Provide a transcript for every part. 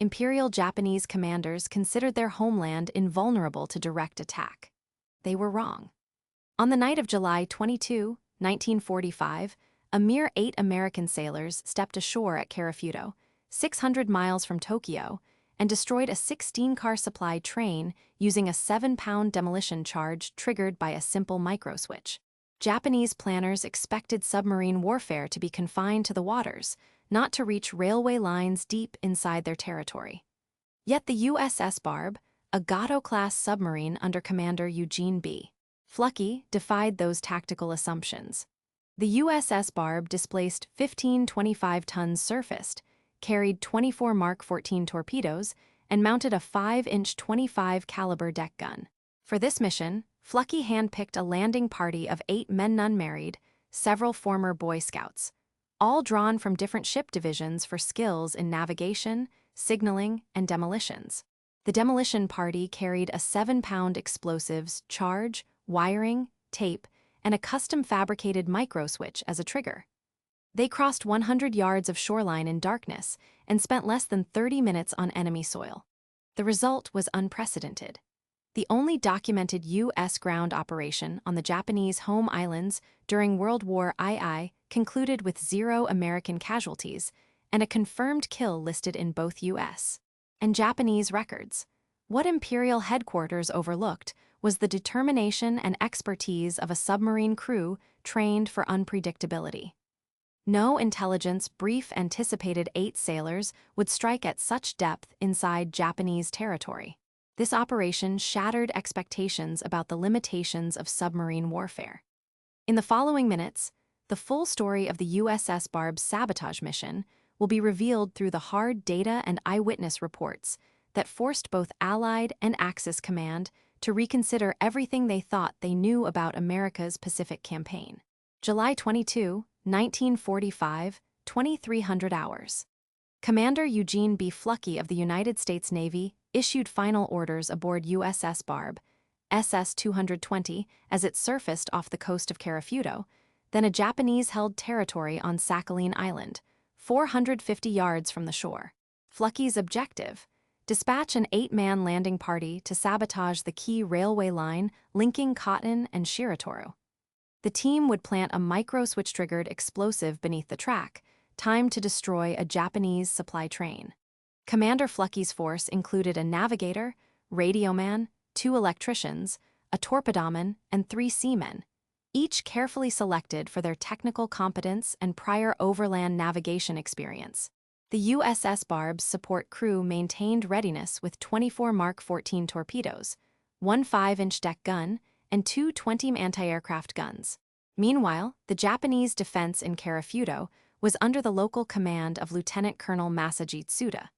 Imperial Japanese commanders considered their homeland invulnerable to direct attack. They were wrong. On the night of July 22, 1945, a mere 8 American sailors stepped ashore at Karafuto, 600 miles from Tokyo, and destroyed a 16-car supply train using a 7-pound demolition charge triggered by a simple microswitch. Japanese planners expected submarine warfare to be confined to the waters, not to reach railway lines deep inside their territory. Yet the USS Barb, a Gato-class submarine under Commander Eugene B. Fluckey, defied those tactical assumptions. The USS Barb displaced 15 25-ton surfaced, carried 24 Mark 14 torpedoes, and mounted a 5-inch 25 caliber deck gun. For this mission, Fluckey handpicked a landing party of 8 men, none married, several former Boy Scouts, all drawn from different ship divisions for skills in navigation, signaling, and demolitions. The demolition party carried a 7-pound explosives, charge, wiring, tape, and a custom-fabricated microswitch as a trigger. They crossed 100 yards of shoreline in darkness and spent less than 30 minutes on enemy soil. The result was unprecedented. The only documented U.S. ground operation on the Japanese home islands during World War II concluded with 0 American casualties and a confirmed kill listed in both U.S. and Japanese records. What Imperial headquarters overlooked was the determination and expertise of a submarine crew trained for unpredictability. No intelligence brief anticipated 8 sailors would strike at such depth inside Japanese territory. This operation shattered expectations about the limitations of submarine warfare. In the following minutes, the full story of the USS Barb's sabotage mission will be revealed through the hard data and eyewitness reports that forced both Allied and Axis command to reconsider everything they thought they knew about America's Pacific campaign. July 22, 1945, 2300 hours. Commander Eugene B. Fluckey of the United States Navy issued final orders aboard USS Barb, SS-220, as it surfaced off the coast of Karafuto, then a Japanese-held territory on Sakhalin Island, 450 yards from the shore. Fluckey's objective: dispatch an 8-man landing party to sabotage the key railway line linking Cotton and Shiratori. The team would plant a microswitch-triggered explosive beneath the track, timed to destroy a Japanese supply train. Commander Fluckey's force included a navigator, radioman, 2 electricians, a torpedoman, and 3 seamen, each carefully selected for their technical competence and prior overland navigation experience. The USS Barb's support crew maintained readiness with 24 Mark 14 torpedoes, 1 5-inch deck gun, and 2 20 anti-aircraft guns. Meanwhile, the Japanese defense in Karafuto was under the local command of Lieutenant Colonel Masaji Tsuda,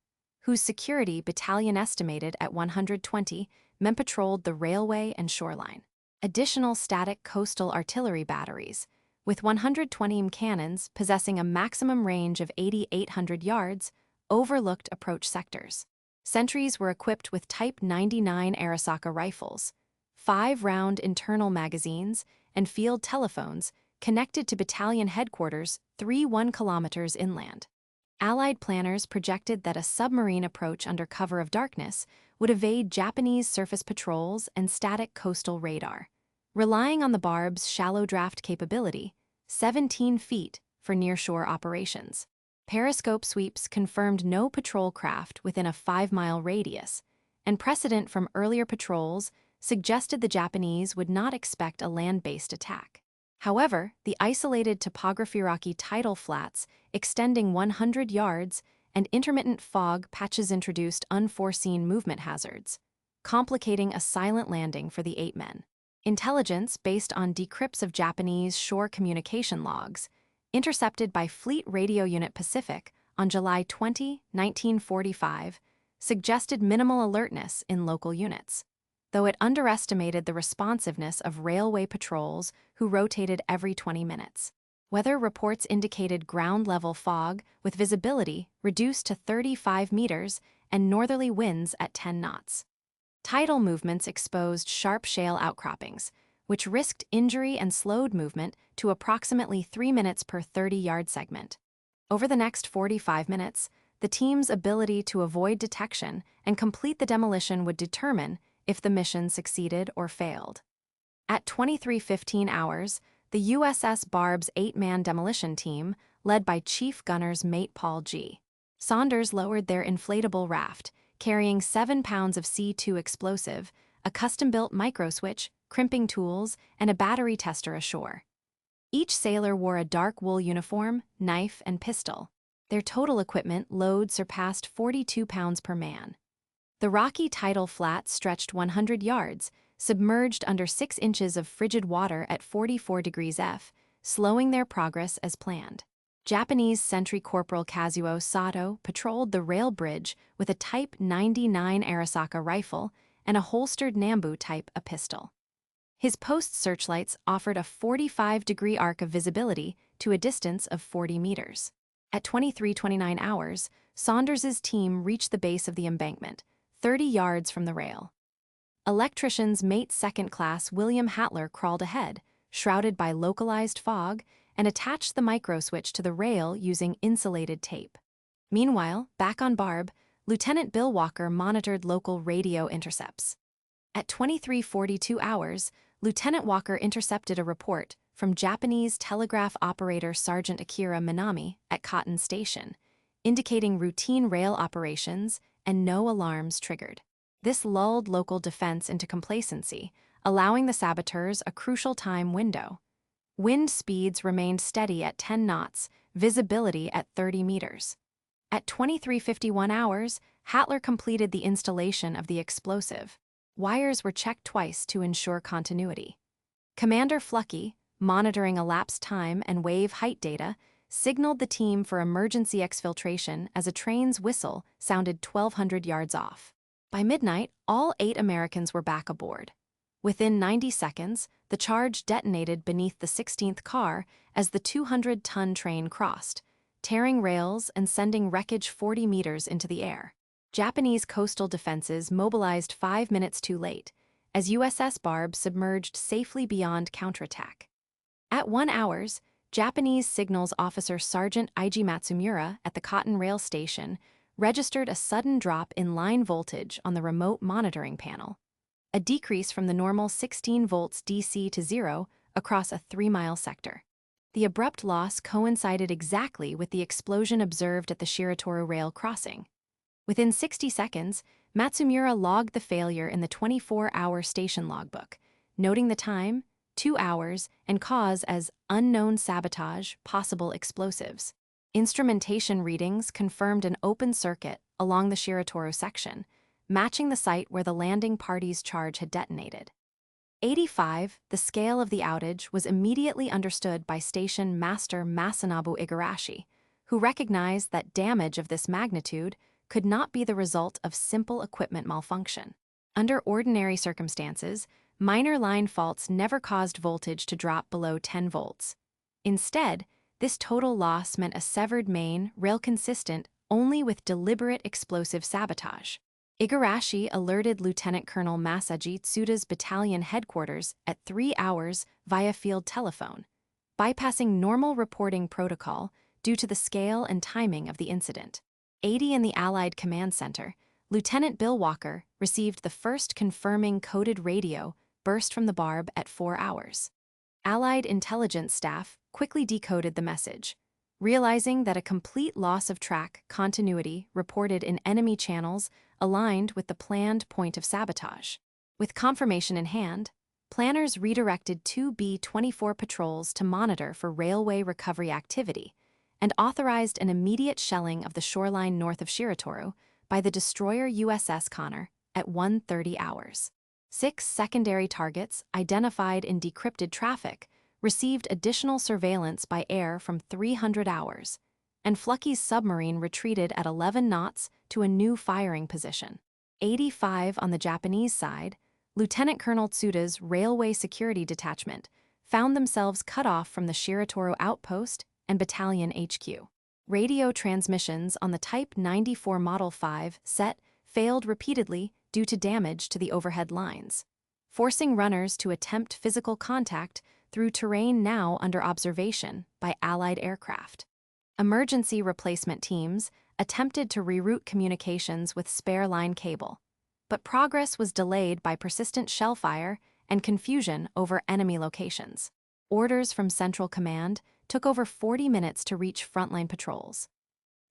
whose security battalion estimated at 120 men patrolled the railway and shoreline. Additional static coastal artillery batteries, with 120 cannons possessing a maximum range of 8,800 yards, overlooked approach sectors. Sentries were equipped with Type 99 Arisaka rifles, 5-round internal magazines, and field telephones connected to battalion headquarters 1 kilometers inland. Allied planners projected that a submarine approach under cover of darkness would evade Japanese surface patrols and static coastal radar, relying on the Barb's shallow draft capability, 17 feet, for nearshore operations. Periscope sweeps confirmed no patrol craft within a 5-mile radius, and precedent from earlier patrols suggested the Japanese would not expect a land-based attack. However, the isolated topography-rocky tidal flats extending 100 yards and intermittent fog patches introduced unforeseen movement hazards, complicating a silent landing for the 8 men. Intelligence based on decrypts of Japanese shore communication logs, intercepted by Fleet Radio Unit Pacific on July 20, 1945, suggested minimal alertness in local units, though it underestimated the responsiveness of railway patrols who rotated every 20 minutes. Weather reports indicated ground-level fog with visibility reduced to 35 meters and northerly winds at 10 knots. Tidal movements exposed sharp shale outcroppings, which risked injury and slowed movement to approximately 3 minutes per 30-yard segment. Over the next 45 minutes, the team's ability to avoid detection and complete the demolition would determine if the mission succeeded or failed. At 23:15 hours, the USS Barb's 8-man demolition team, led by Chief Gunner's mate Paul G. Saunders, lowered their inflatable raft, carrying 7 pounds of C2 explosive, a custom-built microswitch, crimping tools, and a battery tester ashore. Each sailor wore a dark wool uniform, knife, and pistol. Their total equipment load surpassed 42 pounds per man. The rocky tidal flat stretched 100 yards, submerged under 6 inches of frigid water at 44 degrees F, slowing their progress as planned. Japanese Sentry Corporal Kazuo Sato patrolled the rail bridge with a Type 99 Arisaka rifle and a holstered Nambu Type A pistol. His post searchlights offered a 45-degree arc of visibility to a distance of 40 meters. At 23:29 hours, Saunders's team reached the base of the embankment, 30 yards from the rail. Electrician's mate second class William Hattler crawled ahead, shrouded by localized fog, and attached the microswitch to the rail using insulated tape. Meanwhile, back on Barb, Lieutenant Bill Walker monitored local radio intercepts. At 23:42 hours, Lieutenant Walker intercepted a report from Japanese telegraph operator Sergeant Akira Minami at Cotton Station, indicating routine rail operations and no alarms triggered. This lulled local defense into complacency, allowing the saboteurs a crucial time window. Wind speeds remained steady at 10 knots, visibility at 30 meters. At 23:51 hours, Hattler completed the installation of the explosive. Wires were checked twice to ensure continuity. Commander Fluckey, monitoring elapsed time and wave height data, signaled the team for emergency exfiltration as a train's whistle sounded 1,200 yards off. By midnight, all 8 Americans were back aboard. Within 90 seconds, the charge detonated beneath the 16th car as the 200-ton train crossed, tearing rails and sending wreckage 40 meters into the air. Japanese coastal defenses mobilized 5 minutes too late, as USS Barb submerged safely beyond counterattack. At 1 hours, Japanese Signals Officer Sergeant Eiji Matsumura at the Cotton Rail Station registered a sudden drop in line voltage on the remote monitoring panel, a decrease from the normal 16 volts DC to 0 across a 3-mile sector. The abrupt loss coincided exactly with the explosion observed at the Shiratoru rail crossing. Within 60 seconds, Matsumura logged the failure in the 24-hour station logbook, noting the time, 2 hours, and cause as unknown sabotage, possible explosives. Instrumentation readings confirmed an open circuit along the Shiratoru section, matching the site where the landing party's charge had detonated. 85, the scale of the outage was immediately understood by Station Master Masanobu Igarashi, who recognized that damage of this magnitude could not be the result of simple equipment malfunction. Under ordinary circumstances, minor line faults never caused voltage to drop below 10 volts. Instead, this total loss meant a severed main, rail consistent only with deliberate explosive sabotage. Igarashi alerted Lieutenant Colonel Masaji Tsuda's battalion headquarters at 3 hours via field telephone, bypassing normal reporting protocol due to the scale and timing of the incident. 80 in the Allied Command Center, Lieutenant Bill Walker received the first confirming coded radio burst from the Barb at 4 hours. Allied intelligence staff quickly decoded the message, realizing that a complete loss of track continuity reported in enemy channels aligned with the planned point of sabotage. With confirmation in hand, planners redirected 2 B-24 patrols to monitor for railway recovery activity and authorized an immediate shelling of the shoreline north of Shiratoru by the destroyer USS Connor at 1:30 hours. 6 secondary targets identified in decrypted traffic received additional surveillance by air from 300 hours, and Fluckey's submarine retreated at 11 knots to a new firing position. 85 on the Japanese side, Lieutenant Colonel Tsuda's Railway Security Detachment found themselves cut off from the Shiratoru outpost and Battalion HQ. Radio transmissions on the Type 94 Model 5 set failed repeatedly due to damage to the overhead lines, forcing runners to attempt physical contact through terrain now under observation by Allied aircraft. Emergency replacement teams, attempted to reroute communications with spare line cable. But progress was delayed by persistent shell fire and confusion over enemy locations. Orders from Central Command took over 40 minutes to reach frontline patrols.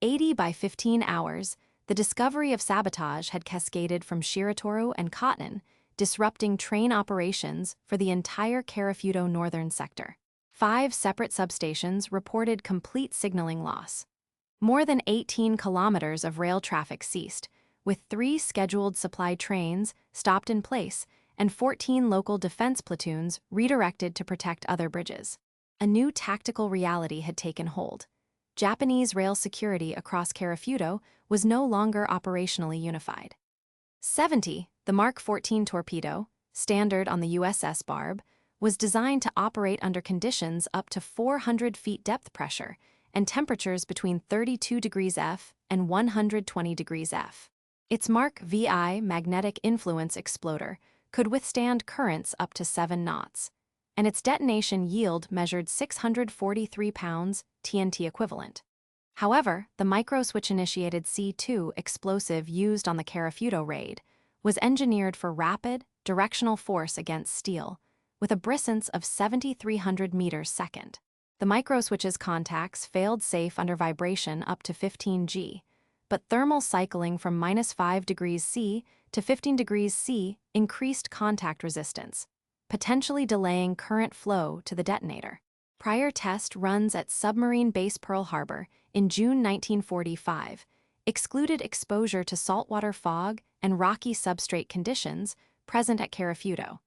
80 by 15 hours, the discovery of sabotage had cascaded from Shiratoru and Cotton, disrupting train operations for the entire Karafuto northern sector. 5 separate substations reported complete signaling loss. More than 18 kilometers of rail traffic ceased, with 3 scheduled supply trains stopped in place and 14 local defense platoons redirected to protect other bridges. A new tactical reality had taken hold. Japanese rail security across Karafuto was no longer operationally unified. 70, the Mark 14 torpedo, standard on the USS Barb, was designed to operate under conditions up to 400 feet depth pressure and temperatures between 32 degrees F and 120 degrees F. Its Mark VI magnetic influence exploder could withstand currents up to 7 knots, and its detonation yield measured 643 pounds TNT equivalent. However, the microswitch-initiated C2 explosive used on the Karafuto raid was engineered for rapid, directional force against steel, with a brisance of 7,300 meters second. The microswitch's contacts failed safe under vibration up to 15 G, but thermal cycling from -5 degrees C to 15 degrees C increased contact resistance, potentially delaying current flow to the detonator. Prior test runs at Submarine Base Pearl Harbor in June 1945 excluded exposure to saltwater fog and rocky substrate conditions present at Karafuto.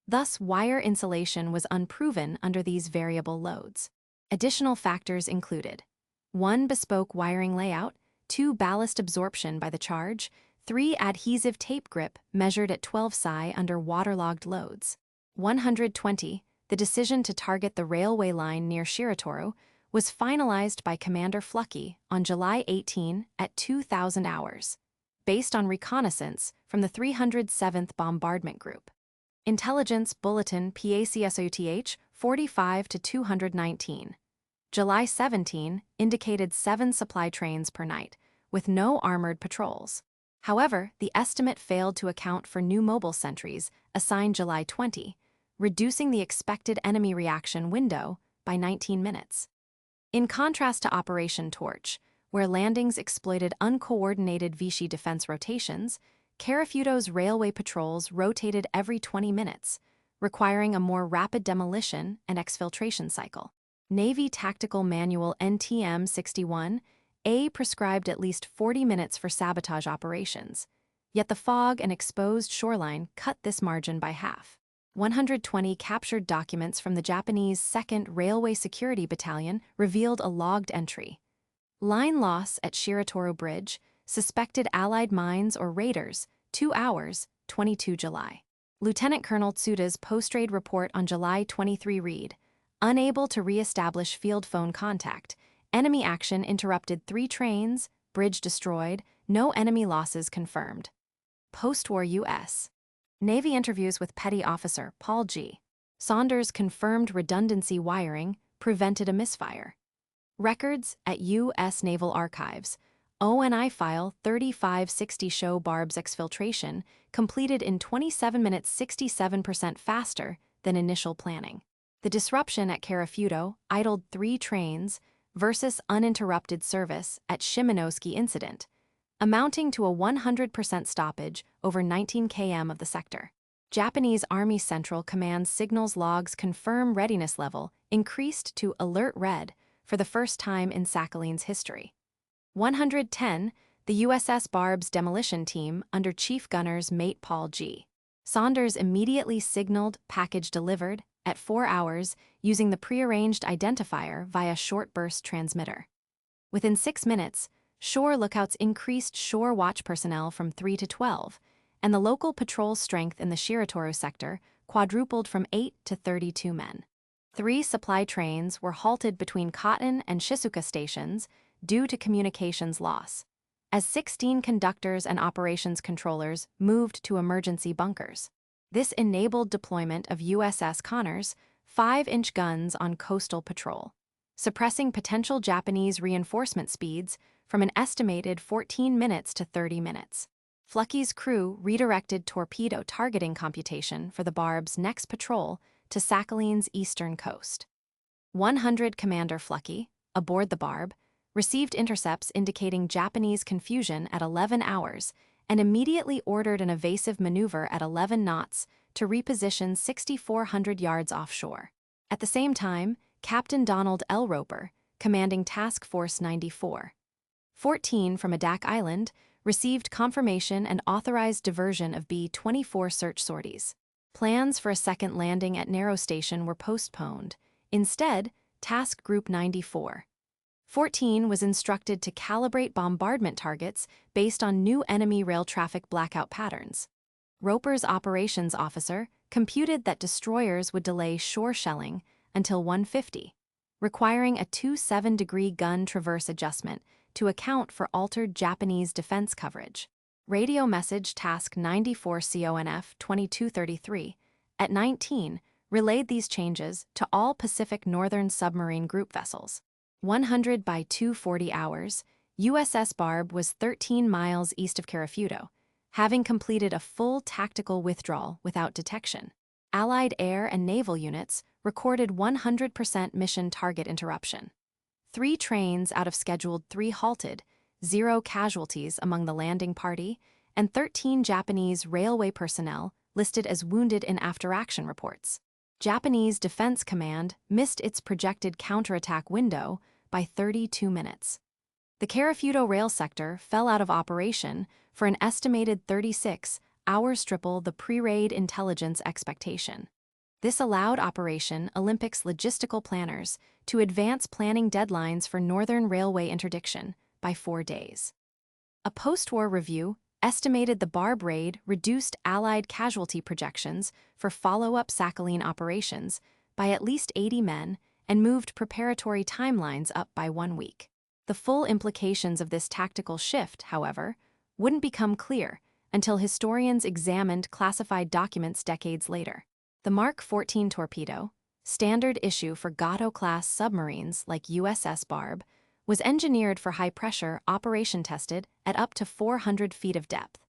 Thus, wire insulation was unproven under these variable loads. Additional factors included 1 bespoke wiring layout, 2 ballast absorption by the charge, 3 adhesive tape grip measured at 12 psi under waterlogged loads. 120, the decision to target the railway line near Shiratoru was finalized by Commander Fluckey on July 18 at 2,000 hours, based on reconnaissance from the 307th Bombardment Group. Intelligence Bulletin PACSOTH 45 to 219. July 17 indicated 7 supply trains per night, with no armored patrols. However, the estimate failed to account for new mobile sentries assigned July 20, reducing the expected enemy reaction window by 19 minutes. In contrast to Operation Torch, where landings exploited uncoordinated Vichy defense rotations, Karafuto's railway patrols rotated every 20 minutes, requiring a more rapid demolition and exfiltration cycle. Navy Tactical Manual NTM-61A prescribed at least 40 minutes for sabotage operations, yet the fog and exposed shoreline cut this margin by half. 120 captured documents from the Japanese 2nd Railway Security Battalion revealed a logged entry. Line loss at Shiratoru Bridge, suspected Allied mines or raiders, 2 hours, 22 July. Lieutenant Colonel Tsuda's post-raid report on July 23 read, unable to re-establish field phone contact, enemy action interrupted 3 trains, bridge destroyed, no enemy losses confirmed. Post-war U.S. Navy interviews with Petty Officer Paul G. Saunders confirmed redundancy wiring prevented a misfire. Records at U.S. Naval Archives. ONI file 3560 show Barb's exfiltration completed in 27 minutes 67% faster than initial planning. The disruption at Karafuto idled 3 trains versus uninterrupted service at Shimonoseki incident, amounting to a 100% stoppage over 19 km of the sector. Japanese Army Central Command signals logs confirm readiness level increased to Alert Red for the first time in Sakhaline's history. 110, the USS Barb's demolition team under Chief Gunner's mate Paul G. Saunders immediately signaled package delivered at 4 hours using the prearranged identifier via short-burst transmitter. Within 6 minutes, shore lookouts increased shore watch personnel from 3 to 12, and the local patrol strength in the Shiratoru sector quadrupled from 8 to 32 men. 3 supply trains were halted between Cotton and Shizuoka stations due to communications loss, as 16 conductors and operations controllers moved to emergency bunkers. This enabled deployment of USS Connors 5-inch guns on coastal patrol. suppressing potential Japanese reinforcement speeds from an estimated 14 minutes to 30 minutes. Fluckey's crew redirected torpedo targeting computation for the Barb's next patrol to Sakhaline's eastern coast. 100 Commander Fluckey, aboard the Barb, received intercepts indicating Japanese confusion at 11 hours and immediately ordered an evasive maneuver at 11 knots to reposition 6,400 yards offshore. At the same time, Captain Donald L. Roper, commanding Task Force 94, 14 from Adak Island, received confirmation and authorized diversion of B-24 search sorties. Plans for a second landing at Narrow Station were postponed. Instead, Task Group 94, 14 was instructed to calibrate bombardment targets based on new enemy rail traffic blackout patterns. Roper's operations officer computed that destroyers would delay shore shelling until 1:50, requiring a 27-degree gun traverse adjustment to account for altered Japanese defense coverage. Radio message Task 94 CONF 2233 at 19 relayed these changes to all Pacific Northern Submarine Group vessels. 100 by 2:40 hours, USS Barb was 13 miles east of Carafudo, having completed a full tactical withdrawal without detection. Allied air and naval units recorded 100% mission target interruption. 3 trains out of scheduled 3 halted, 0 casualties among the landing party, and 13 Japanese railway personnel listed as wounded in after-action reports. Japanese Defense Command missed its projected counterattack window by 32 minutes. The Carafudo rail sector fell out of operation for an estimated 36 hours, triple the pre-raid intelligence expectation. This allowed Operation Olympic's logistical planners to advance planning deadlines for Northern Railway interdiction by 4 days. A post-war review estimated the Barb raid reduced Allied casualty projections for follow-up Sakhalin operations by at least 80 men and moved preparatory timelines up by 1 week. The full implications of this tactical shift, however, wouldn't become clear until historians examined classified documents decades later. The Mark 14 torpedo, standard issue for Gato-class submarines like USS Barb, was engineered for high-pressure operation tested at up to 400 feet of depth,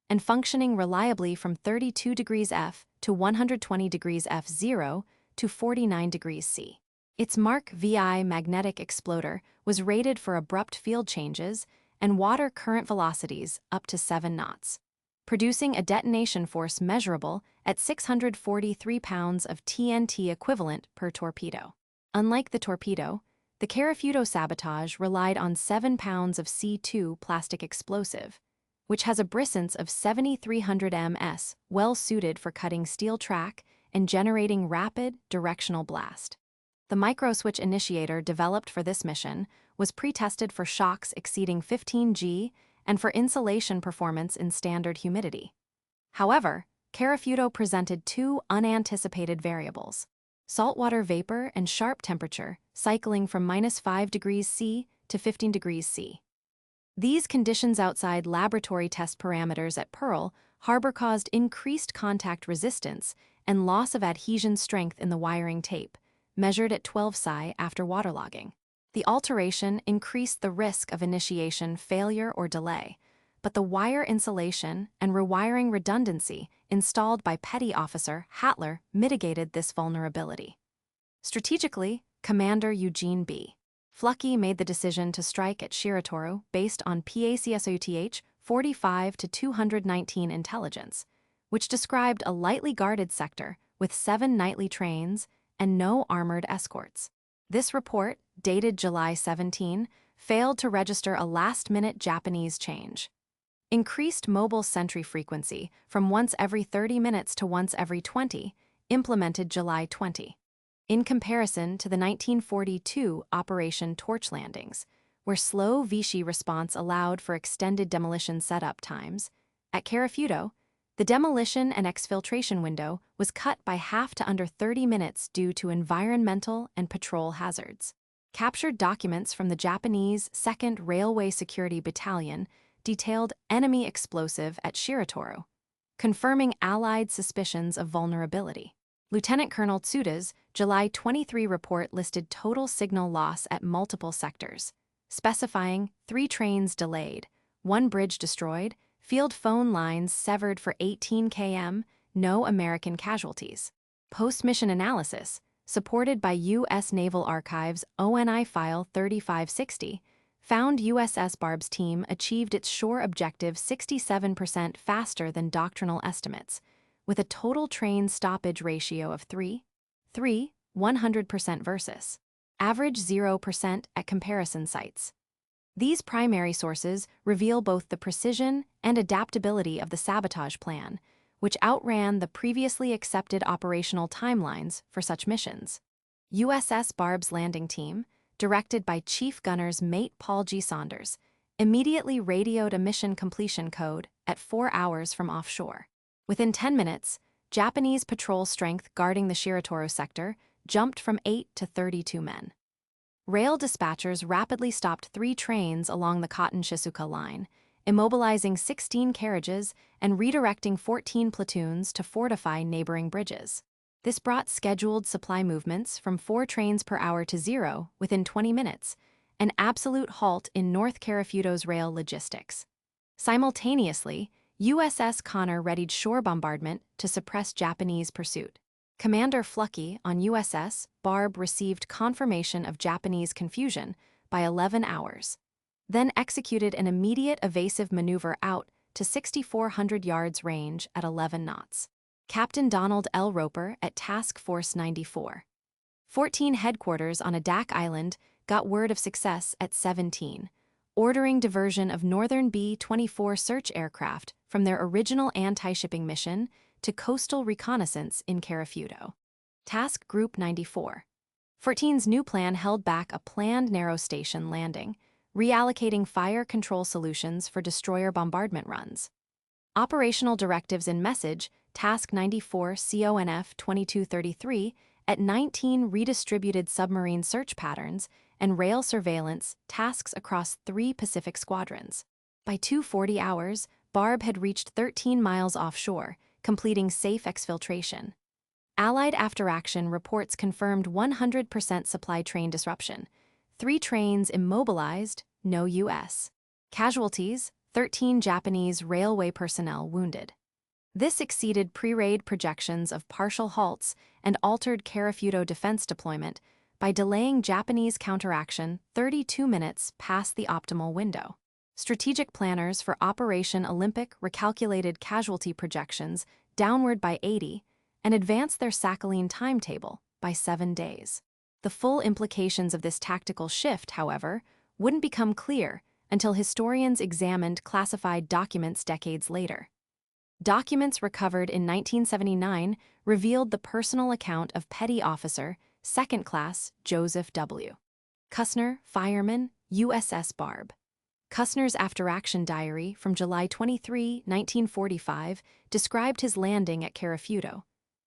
and functioning reliably from 32 degrees F to 120 degrees F0 to 49 degrees C. Its Mark VI magnetic exploder was rated for abrupt field changes and water current velocities up to 7 knots, producing a detonation force measurable at 643 pounds of TNT equivalent per torpedo. Unlike the torpedo, the Carafudo sabotage relied on 7 pounds of C2 plastic explosive, which has a brisance of 7,300 ms, well suited for cutting steel track and generating rapid, directional blast. The microswitch initiator developed for this mission was pre-tested for shocks exceeding 15 G and for insulation performance in standard humidity. However, Carafudo presented 2 unanticipated variables: saltwater vapor and sharp temperature, cycling from -5 degrees C to 15 degrees C. These conditions outside laboratory test parameters at Pearl Harbor caused increased contact resistance and loss of adhesion strength in the wiring tape, measured at 12 psi after waterlogging. The alteration increased the risk of initiation failure or delay, but the wire insulation and rewiring redundancy installed by Petty Officer Hattler mitigated this vulnerability. Strategically, Commander Eugene B. Fluckey made the decision to strike at Shiratoru based on PACSOUTH 45 to 219 intelligence, which described a lightly guarded sector with 7 nightly trains and no armored escorts. This report, dated July 17, failed to register a last-minute Japanese change. Increased mobile sentry frequency from once every 30 minutes to once every 20, implemented July 20. In comparison to the 1942 Operation Torch landings, where slow Vichy response allowed for extended demolition setup times, at Carafudo, the demolition and exfiltration window was cut by half to under 30 minutes due to environmental and patrol hazards. Captured documents from the Japanese 2nd Railway Security Battalion detailed enemy explosive at Shiratoru, confirming Allied suspicions of vulnerability. Lieutenant Colonel Tsuda's July 23 report listed total signal loss at multiple sectors, specifying 3 trains delayed, 1 bridge destroyed, field phone lines severed for 18 km, no American casualties. Post-mission analysis, supported by U.S. Naval Archives ONI File 3560, found USS Barb's team achieved its shore objective 67% faster than doctrinal estimates, with a total train stoppage ratio of 100% versus average 0% at comparison sites. These primary sources reveal both the precision and adaptability of the sabotage plan, which outran the previously accepted operational timelines for such missions. USS Barb's landing team, directed by Chief Gunner's mate Paul G. Saunders, immediately radioed a mission completion code at 4 hours from offshore. Within 10 minutes, Japanese patrol strength guarding the Shiratoro sector jumped from 8 to 32 men. Rail dispatchers rapidly stopped 3 trains along the Cotton-Shizuoka line, immobilizing 16 carriages and redirecting 14 platoons to fortify neighboring bridges. This brought scheduled supply movements from 4 trains per hour to 0 within 20 minutes, an absolute halt in North Karafuto's rail logistics. Simultaneously, USS Connor readied shore bombardment to suppress Japanese pursuit. Commander Fluckey on USS Barb received confirmation of Japanese confusion by 11 hours, then executed an immediate evasive maneuver out to 6,400 yards range at 11 knots. Captain Donald L. Roper at Task Force 94. 14 headquarters on Adak Island got word of success at 17, ordering diversion of Northern B-24 search aircraft from their original anti-shipping mission to coastal reconnaissance in Karafuto. Task Group 94. 14's new plan held back a planned narrow station landing, reallocating fire control solutions for destroyer bombardment runs. Operational directives in message, Task 94 CONF 2233, at 19 redistributed submarine search patterns and rail surveillance tasks across 3 Pacific squadrons. By 2:40 hours, Barb had reached 13 miles offshore, completing safe exfiltration. Allied after-action reports confirmed 100% supply train disruption. 3 trains immobilized, no U.S. casualties, 13 Japanese railway personnel wounded. This exceeded pre-raid projections of partial halts and altered Karafuto defense deployment by delaying Japanese counteraction 32 minutes past the optimal window. Strategic planners for Operation Olympic recalculated casualty projections downward by 80 and advanced their Sakhalin timetable by 7 days. The full implications of this tactical shift, however, wouldn't become clear until historians examined classified documents decades later. Documents recovered in 1979 revealed the personal account of Petty Officer, 2nd Class Joseph W. Kussner, fireman, USS Barb. Kussner's after-action diary from July 23, 1945, described his landing at Karafuto.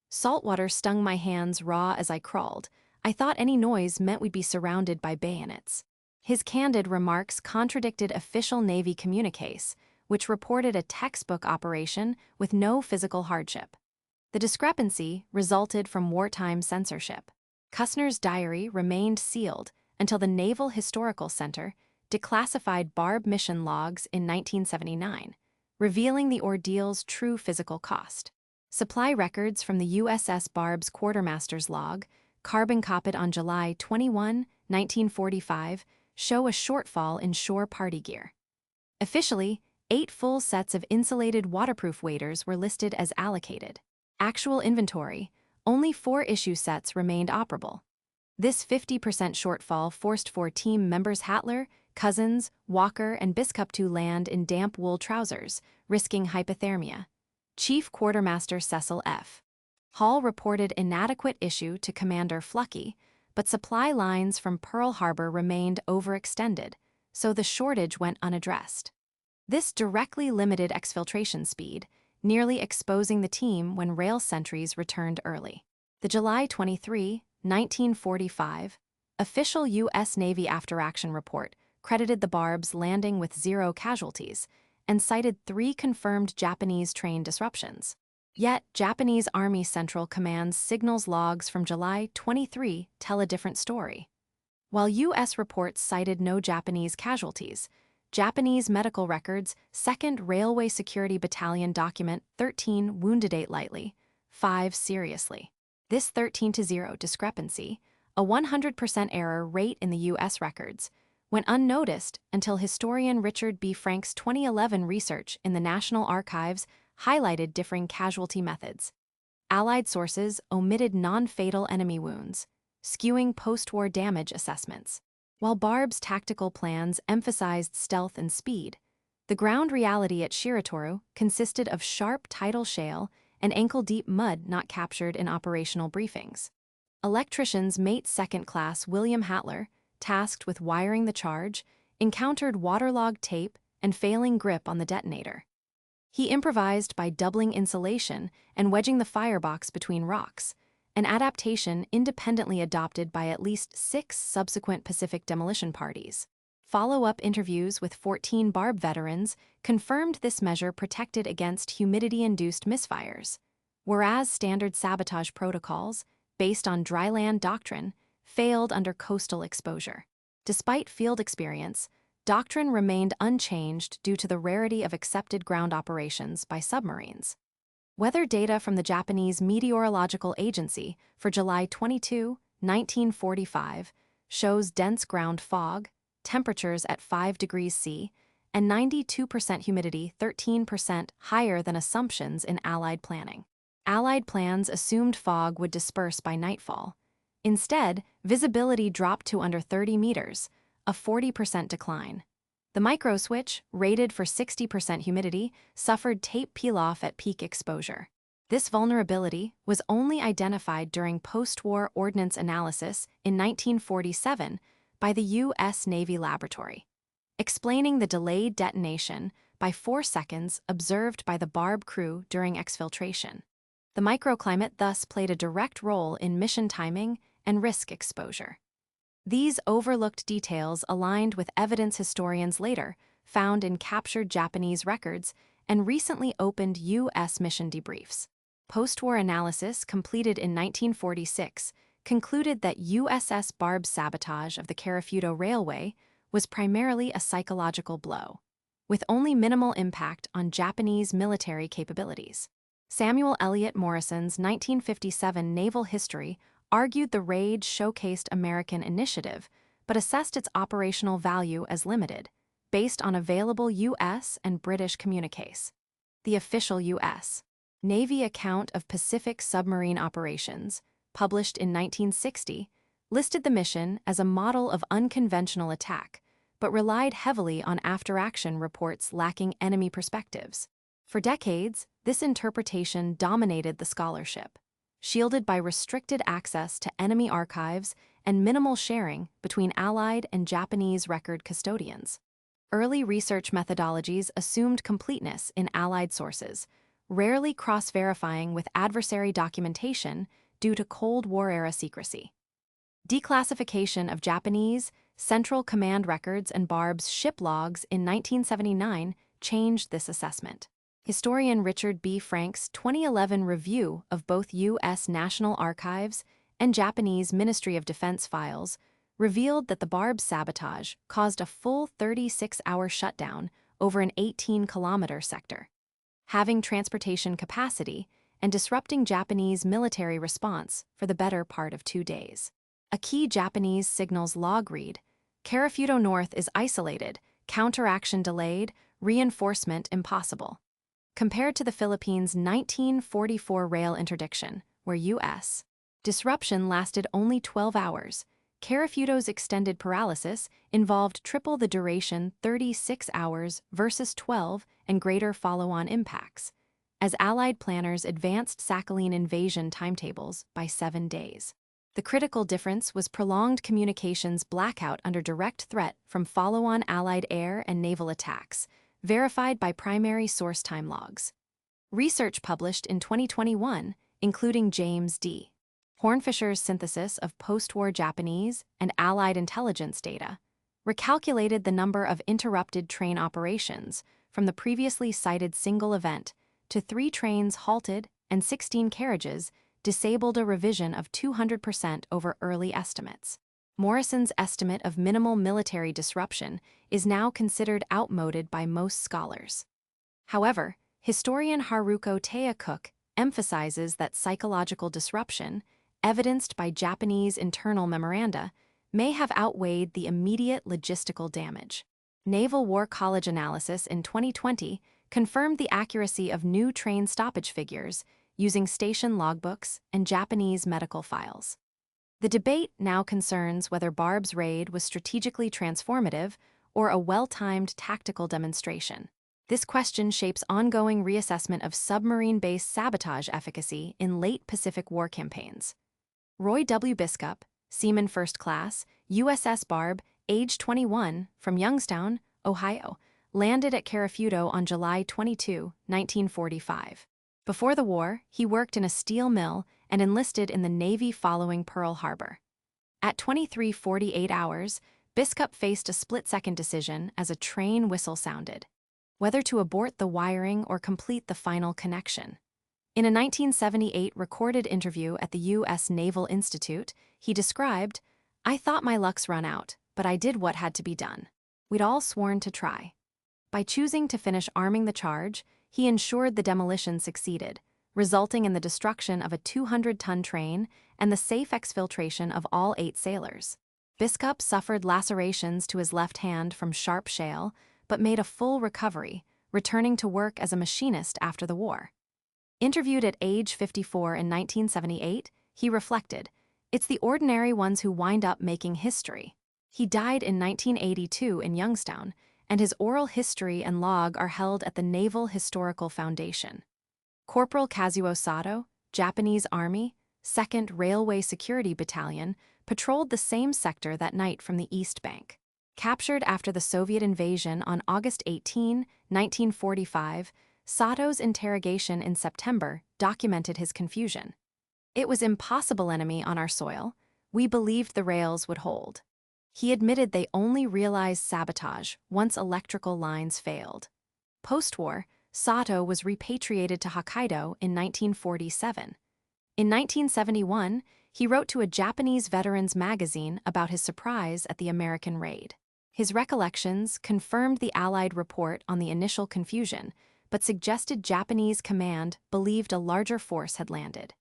Saltwater stung my hands raw as I crawled. I thought any noise meant we'd be surrounded by bayonets. His candid remarks contradicted official Navy communiques, which reported a textbook operation with no physical hardship. The discrepancy resulted from wartime censorship. Kussner's diary remained sealed until the Naval Historical Center declassified Barb mission logs in 1979, revealing the ordeal's true physical cost. Supply records from the USS Barb's quartermaster's log, carbon-copied on July 21, 1945, show a shortfall in shore party gear. Officially, 8 full sets of insulated waterproof waders were listed as allocated. Actual inventory, only 4 issue sets remained operable. This 50% shortfall forced 4 team members Hatler, Cousins, Walker, and Biscup to land in damp wool trousers, risking hypothermia. Chief Quartermaster Cecil F. Hall reported inadequate issue to Commander Fluckey, but supply lines from Pearl Harbor remained overextended, so the shortage went unaddressed. This directly limited exfiltration speed, nearly exposing the team when rail sentries returned early. The July 23, 1945, official U.S. Navy after-action report credited the Barb's landing with 0 casualties and cited 3 confirmed Japanese train disruptions. Yet, Japanese Army Central Command's signals logs from July 23 tell a different story. While U.S. reports cited no Japanese casualties, Japanese medical records, 2nd Railway Security Battalion document 13 wounded 8 lightly, 5 seriously. This 13-0 discrepancy, a 100% error rate in the U.S. records, went unnoticed until historian Richard B. Frank's 2011 research in the National Archives highlighted differing casualty methods. Allied sources omitted non-fatal enemy wounds, skewing post-war damage assessments. While Barb's tactical plans emphasized stealth and speed, the ground reality at Shiratoru consisted of sharp tidal shale and ankle-deep mud not captured in operational briefings. Electrician's mate second-class William Hatler, tasked with wiring the charge, encountered waterlogged tape and failing grip on the detonator. He improvised by doubling insulation and wedging the firebox between rocks, an adaptation independently adopted by at least 6 subsequent Pacific demolition parties. Follow-up interviews with 14 Barb veterans confirmed this measure protected against humidity-induced misfires, whereas standard sabotage protocols, based on dryland doctrine, failed under coastal exposure. Despite field experience, doctrine remained unchanged due to the rarity of accepted ground operations by submarines. Weather data from the Japanese Meteorological Agency for July 22, 1945, shows dense ground fog, temperatures at 5 degrees C, and 92% humidity 13% higher than assumptions in Allied planning. Allied plans assumed fog would disperse by nightfall. Instead, visibility dropped to under 30 meters, a 40% decline. The microswitch, rated for 60% humidity, suffered tape peel-off at peak exposure. This vulnerability was only identified during post-war ordnance analysis in 1947 by the U.S. Navy Laboratory, explaining the delayed detonation by 4 seconds observed by the Barb crew during exfiltration. The microclimate thus played a direct role in mission timing and risk exposure. These overlooked details aligned with evidence historians later found in captured Japanese records and recently opened U.S. mission debriefs. Post-war analysis completed in 1946 concluded that USS Barb's sabotage of the Karafuto Railway was primarily a psychological blow, with only minimal impact on Japanese military capabilities. Samuel Eliot Morrison's 1957 Naval History argued the raid showcased American initiative, but assessed its operational value as limited, based on available U.S. and British communiques. The official U.S. Navy account of Pacific submarine operations, published in 1960, listed the mission as a model of unconventional attack, but relied heavily on after-action reports lacking enemy perspectives. For decades, this interpretation dominated the scholarship, shielded by restricted access to enemy archives and minimal sharing between Allied and Japanese record custodians. Early research methodologies assumed completeness in Allied sources, rarely cross-verifying with adversary documentation due to Cold War-era secrecy. Declassification of Japanese Central Command records and Barb's ship logs in 1979 changed this assessment. Historian Richard B. Frank's 2011 review of both U.S. National Archives and Japanese Ministry of Defense files revealed that the Barb sabotage caused a full 36-hour shutdown over an 18-kilometer sector, having transportation capacity and disrupting Japanese military response for the better part of 2 days. A key Japanese signals log read, "Karafuto North is isolated, counteraction delayed, reinforcement impossible." Compared to the Philippines' 1944 rail interdiction, where U.S. disruption lasted only 12 hours, Karafuto's extended paralysis involved triple the duration 36 hours versus 12 and greater follow-on impacts, as Allied planners advanced Sakhalin invasion timetables by 7 days. The critical difference was prolonged communications blackout under direct threat from follow-on Allied air and naval attacks, verified by primary source time logs. Research published in 2021, including James D. Hornfischer's synthesis of post-war Japanese and Allied intelligence data, recalculated the number of interrupted train operations from the previously cited single event to 3 trains halted and 16 carriages disabled a revision of 200% over early estimates. Morrison's estimate of minimal military disruption is now considered outmoded by most scholars. However, historian Haruko Taya-Cook emphasizes that psychological disruption, evidenced by Japanese internal memoranda, may have outweighed the immediate logistical damage. Naval War College analysis in 2020 confirmed the accuracy of new train stoppage figures using station logbooks and Japanese medical files. The debate now concerns whether Barb's raid was strategically transformative or a well-timed tactical demonstration. This question shapes ongoing reassessment of submarine-based sabotage efficacy in late Pacific War campaigns. Roy W. Biskup, Seaman First Class, USS Barb, age 21, from Youngstown, Ohio, landed at Carafudo on July 22, 1945. Before the war, he worked in a steel mill and enlisted in the Navy following Pearl Harbor. At 23:48 hours, Biskup faced a split-second decision as a train whistle sounded, whether to abort the wiring or complete the final connection. In a 1978 recorded interview at the U.S. Naval Institute, he described, "I thought my luck's run out, but I did what had to be done. We'd all sworn to try." By choosing to finish arming the charge, he ensured the demolition succeeded, resulting in the destruction of a 200-ton train and the safe exfiltration of all 8 sailors. Biskup suffered lacerations to his left hand from sharp shale, but made a full recovery, returning to work as a machinist after the war. Interviewed at age 54 in 1978, he reflected, "It's the ordinary ones who wind up making history." He died in 1982 in Youngstown, and his oral history and log are held at the Naval Historical Foundation. Corporal Kazuo Sato, Japanese Army, 2nd Railway Security Battalion, patrolled the same sector that night from the East Bank. Captured after the Soviet invasion on August 18, 1945, Sato's interrogation in September documented his confusion. "It was impossible, enemy on our soil. We believed the rails would hold." He admitted they only realized sabotage once electrical lines failed. Post-war, Sato was repatriated to Hokkaido in 1947. In 1971, he wrote to a Japanese veterans magazine about his surprise at the American raid. His recollections confirmed the Allied report on the initial confusion, but suggested Japanese command believed a larger force had landed.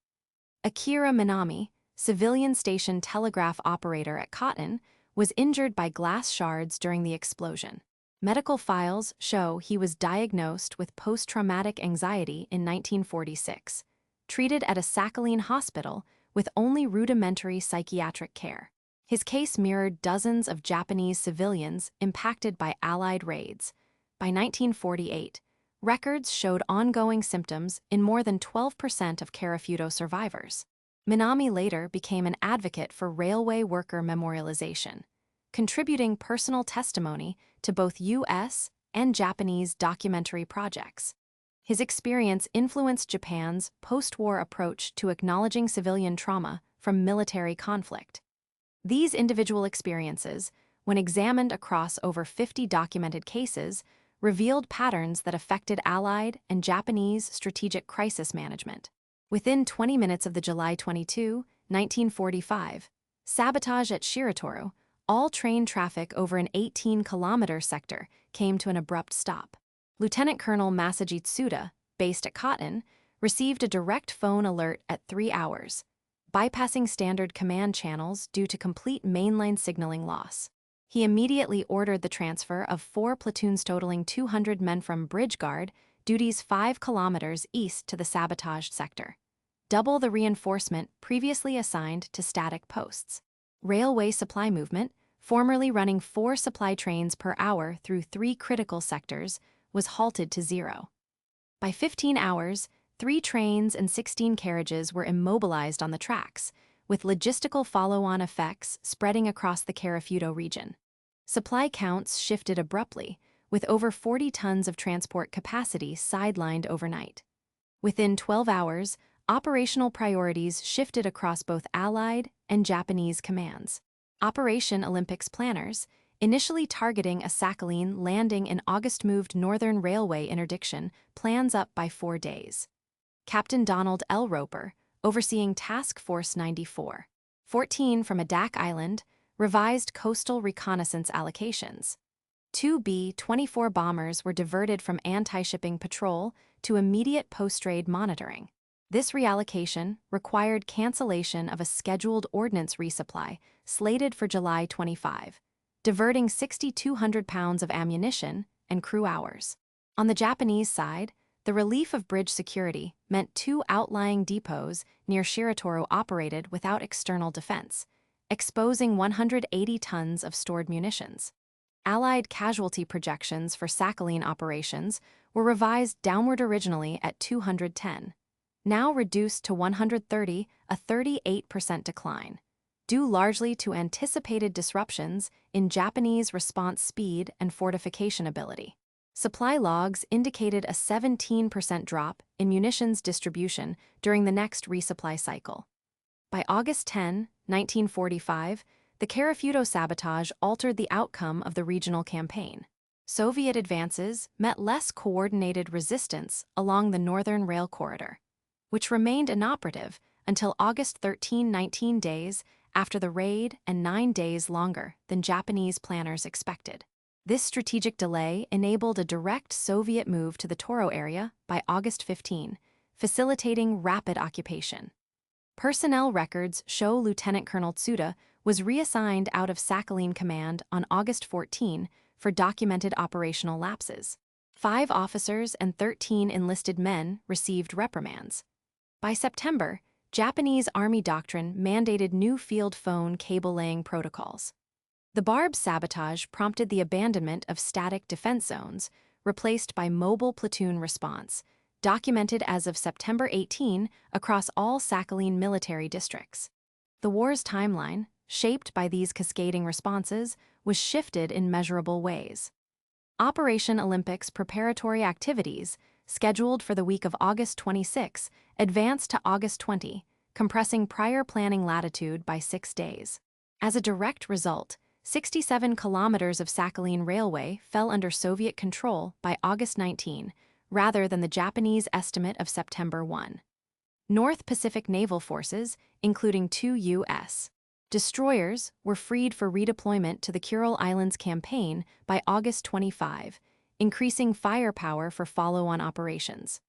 Akira Minami, civilian station telegraph operator at Cotton, was injured by glass shards during the explosion. Medical files show he was diagnosed with post-traumatic anxiety in 1946, treated at a Sakhalin hospital with only rudimentary psychiatric care. His case mirrored dozens of Japanese civilians impacted by Allied raids. By 1948, records showed ongoing symptoms in more than 12% of Carafudo survivors. Minami later became an advocate for railway worker memorialization, contributing personal testimony to both U.S. and Japanese documentary projects. His experience influenced Japan's post-war approach to acknowledging civilian trauma from military conflict. These individual experiences, when examined across over 50 documented cases, revealed patterns that affected Allied and Japanese strategic crisis management. Within 20 minutes of the July 22, 1945, sabotage at Shiratoru, all train traffic over an 18-kilometer sector came to an abrupt stop. Lieutenant Colonel Masaji Tsuda, based at Cotton, received a direct phone alert at 3 hours, bypassing standard command channels due to complete mainline signaling loss. He immediately ordered the transfer of 4 platoons totaling 200 men from Bridge Guard duties 5 kilometers east to the sabotaged sector, double the reinforcement previously assigned to static posts. Railway supply movement, formerly running 4 supply trains per hour through 3 critical sectors, was halted to 0. By 15 hours, 3 trains and 16 carriages were immobilized on the tracks, with logistical follow-on effects spreading across the Carafudo region. Supply counts shifted abruptly, with over 40 tons of transport capacity sidelined overnight. Within 12 hours, operational priorities shifted across both Allied and Japanese commands. Operation Olympics planners, initially targeting a Sakhalin landing in August, moved Northern Railway interdiction plans up by 4 days. Captain Donald L. Roper, overseeing Task Force 94. 14 from Adak Island, revised coastal reconnaissance allocations. 2 B-24 bombers were diverted from anti-shipping patrol to immediate post-raid monitoring. This reallocation required cancellation of a scheduled ordnance resupply slated for July 25, diverting 6,200 pounds of ammunition and crew hours. On the Japanese side, the relief of bridge security meant 2 outlying depots near Shiratori operated without external defense, exposing 180 tons of stored munitions. Allied casualty projections for Sakhalin operations were revised downward originally at 210, now reduced to 130, a 38% decline, due largely to anticipated disruptions in Japanese response speed and fortification ability. Supply logs indicated a 17% drop in munitions distribution during the next resupply cycle. By August 10, 1945, the Karafuto sabotage altered the outcome of the regional campaign. Soviet advances met less coordinated resistance along the Northern Rail Corridor, which remained inoperative until August 13, 19 days after the raid and 9 days longer than Japanese planners expected. This strategic delay enabled a direct Soviet move to the Toro area by August 15, facilitating rapid occupation. Personnel records show Lieutenant Colonel Tsuda was reassigned out of Sakhalin Command on August 14 for documented operational lapses. 5 officers and 13 enlisted men received reprimands. By September, Japanese Army doctrine mandated new field phone cable-laying protocols. The Barb sabotage prompted the abandonment of static defense zones, replaced by mobile platoon response, documented as of September 18 across all Sakhalin military districts. The war's timeline, shaped by these cascading responses, was shifted in measurable ways. Operation Olympics preparatory activities, scheduled for the week of August 26, advanced to August 20, compressing prior planning latitude by 6 days. As a direct result, 67 kilometers of Sakhalin Railway fell under Soviet control by August 19, rather than the Japanese estimate of September 1. North Pacific naval forces, including 2 U.S. destroyers, were freed for redeployment to the Kuril Islands campaign by August 25, increasing firepower for follow-on operations.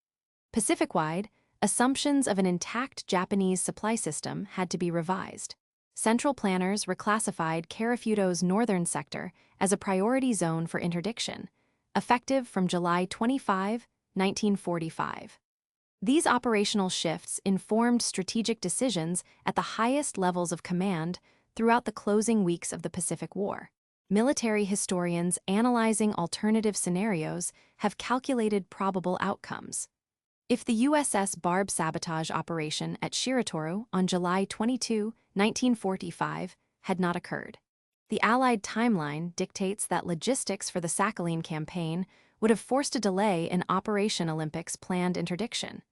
Pacific-wide, assumptions of an intact Japanese supply system had to be revised. Central planners reclassified Karafuto's northern sector as a priority zone for interdiction, effective from July 25, 1945. These operational shifts informed strategic decisions at the highest levels of command throughout the closing weeks of the Pacific War. Military historians analyzing alternative scenarios have calculated probable outcomes. If the USS Barb sabotage operation at Shiratori on July 22, 1945, had not occurred, the Allied timeline dictates that logistics for the Sakhalin campaign would have forced a delay in Operation Olympics' planned interdiction,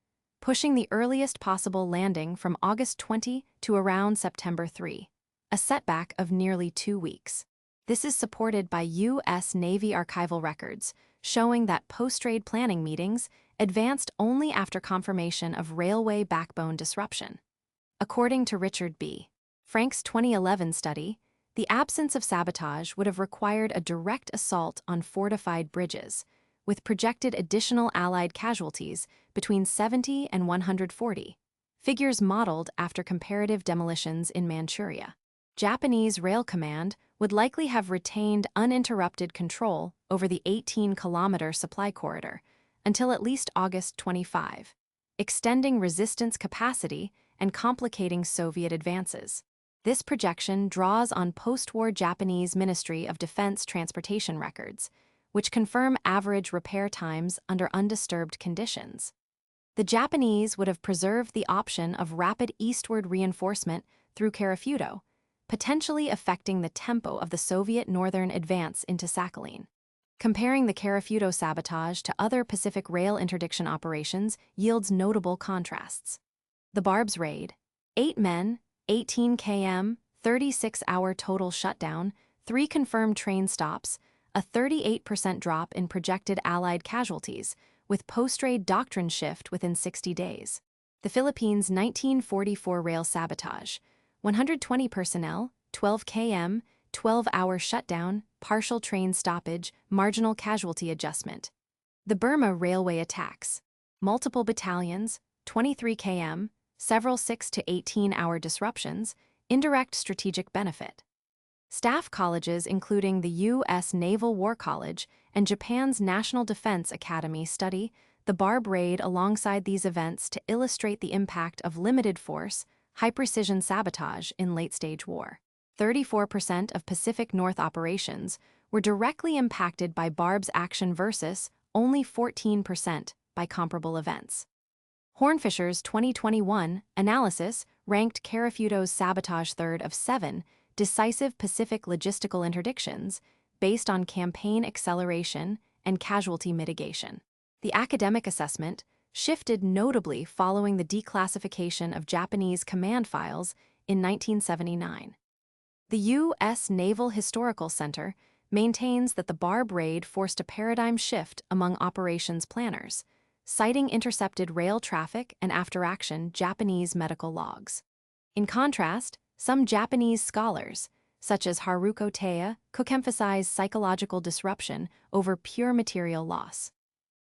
pushing the earliest possible landing from August 20 to around September 3, a setback of nearly 2 weeks. This is supported by U.S. Navy archival records, showing that post-raid planning meetings advanced only after confirmation of railway backbone disruption. According to Richard B. Frank's 2011 study, the absence of sabotage would have required a direct assault on fortified bridges, with projected additional Allied casualties between 70 and 140, figures modeled after comparative demolitions in Manchuria. Japanese Rail Command would likely have retained uninterrupted control over the 18-kilometer supply corridor until at least August 25, extending resistance capacity and complicating Soviet advances. This projection draws on post-war Japanese Ministry of Defense transportation records, which confirm average repair times under undisturbed conditions. The Japanese would have preserved the option of rapid eastward reinforcement through Karafuto, potentially affecting the tempo of the Soviet northern advance into Sakhalin. Comparing the Karafuto sabotage to other Pacific Rail interdiction operations yields notable contrasts. The Barb's raid, 8 men, 18 km, 36-hour total shutdown, 3 confirmed train stops, a 38% drop in projected Allied casualties, with post-raid doctrine shift within 60 days. The Philippines' 1944 rail sabotage, 120 personnel, 12 km, 12-hour shutdown, partial train stoppage, marginal casualty adjustment. The Burma railway attacks, multiple battalions, 23 km, several 6 to 18-hour disruptions, indirect strategic benefit. Staff colleges including the U.S. Naval War College and Japan's National Defense Academy study the Barb raid alongside these events to illustrate the impact of limited force, high-precision sabotage in late-stage war. 34% of Pacific North operations were directly impacted by Barb's action versus only 14% by comparable events. Hornfisher's 2021 analysis ranked Carafuto's sabotage third of 7 decisive Pacific logistical interdictions based on campaign acceleration and casualty mitigation. The academic assessment shifted notably following the declassification of Japanese command files in 1979. The U.S. Naval Historical Center maintains that the Barb raid forced a paradigm shift among operations planners, citing intercepted rail traffic and after-action Japanese medical logs. In contrast, some Japanese scholars, such as Haruko Taya, emphasize psychological disruption over pure material loss.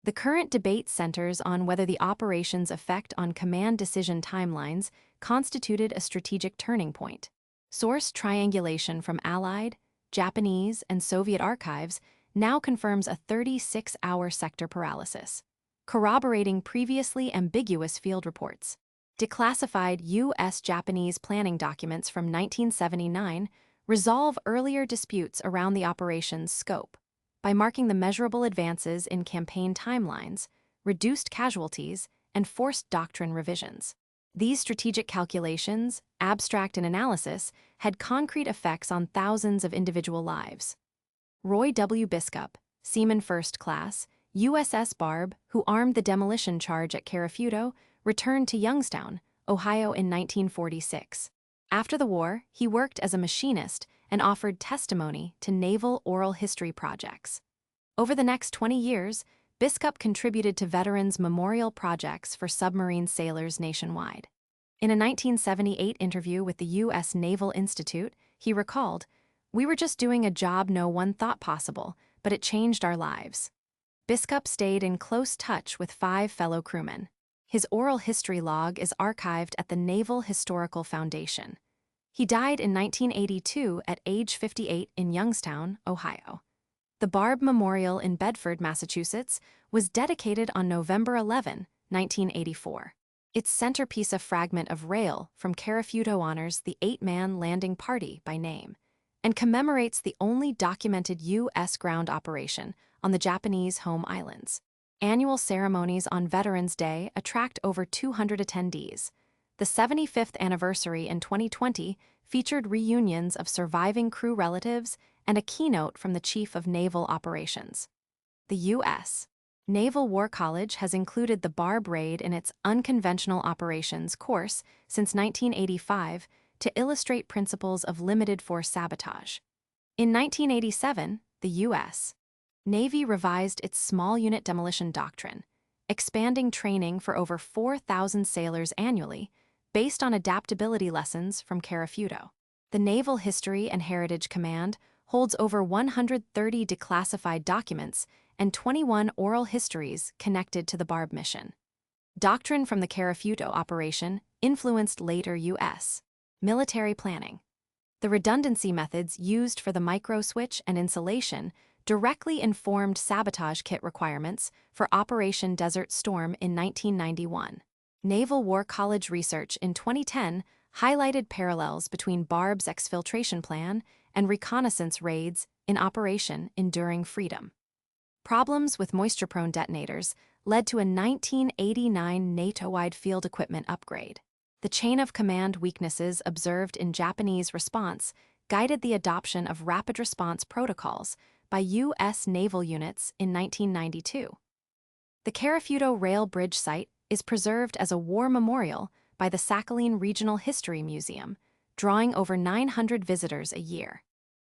The current debate centers on whether the operation's effect on command decision timelines constituted a strategic turning point. Source triangulation from Allied, Japanese, and Soviet archives now confirms a 36-hour sector paralysis, corroborating previously ambiguous field reports. Declassified U.S.-Japanese planning documents from 1979 resolve earlier disputes around the operation's scope by marking the measurable advances in campaign timelines, reduced casualties, and forced doctrine revisions. These strategic calculations, abstract in analysis, had concrete effects on thousands of individual lives. Roy W. Biskup, Seaman First Class, USS Barb, who armed the demolition charge at Carafuto, returned to Youngstown, Ohio in 1946. After the war, he worked as a machinist and offered testimony to naval oral history projects. Over the next 20 years, Biskup contributed to veterans' memorial projects for submarine sailors nationwide. In a 1978 interview with the U.S. Naval Institute, he recalled, "We were just doing a job no one thought possible, but it changed our lives." Biskup stayed in close touch with 5 fellow crewmen. His oral history log is archived at the Naval Historical Foundation. He died in 1982 at age 58 in Youngstown, Ohio. The Barb Memorial in Bedford, Massachusetts, was dedicated on November 11, 1984. Its centerpiece, a fragment of rail from Carafuto, honors the 8-man landing party by name and commemorates the only documented U.S. ground operation on the Japanese home islands. Annual ceremonies on Veterans Day attract over 200 attendees. The 75th anniversary in 2020 featured reunions of surviving crew relatives and a keynote from the Chief of Naval Operations. The U.S. Naval War College has included the Barb raid in its Unconventional Operations course since 1985 to illustrate principles of limited force sabotage. In 1987, the U.S. Navy revised its small unit demolition doctrine, expanding training for over 4,000 sailors annually based on adaptability lessons from Carafuto. The Naval History and Heritage Command holds over 130 declassified documents and 21 oral histories connected to the Barb mission. Doctrine from the Carafuto operation influenced later U.S. military planning. The redundancy methods used for the microswitch and insulation directly informed sabotage kit requirements for Operation Desert Storm in 1991. Naval War College research in 2010 highlighted parallels between Barb's exfiltration plan and reconnaissance raids in Operation Enduring Freedom. Problems with moisture-prone detonators led to a 1989 NATO-wide field equipment upgrade. The chain of command weaknesses observed in Japanese response guided the adoption of rapid response protocols by U.S. naval units in 1992. The Carafuto Rail Bridge site is preserved as a war memorial by the Sakhalin Regional History Museum, drawing over 900 visitors a year.